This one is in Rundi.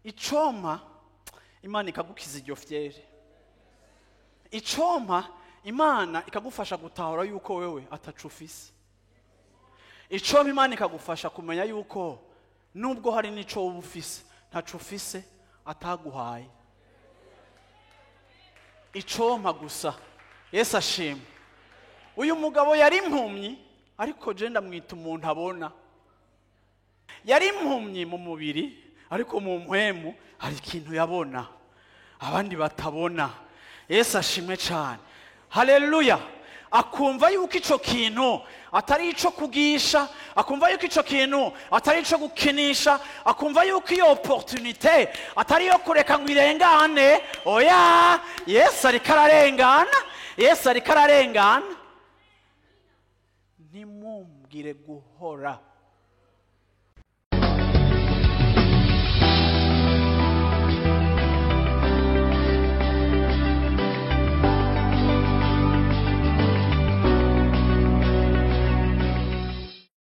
icompa Imana ikagukiza iryo fyere. Icompa Imana ikagufasha gutahura yuko wewe atacu ufise. Icompa Imana ikagufasha kumenya yuko nubwo hari n'ico wowe ufise ntacu ufise ataguhaye. Icompa gusa. Yesu ashimwe. Uyu mugabo yari impumyi ariko je ndamwita umuntu abona. Yari impumyi mu mubiri ariko mu mpwemu hari ikintu yabona abandi batabona. Yesu ashimwe cyane. Haleluya. Akumva yuko ico kintu atari ico kugisha, akumva yuko ico kintu atari ico gukinisha, akumva yuko iyo opportunité atari yo kureka ngo irengane. Oya, Yesu ari kararengana. Yesu ari kararengana. Ntimumbwire guhora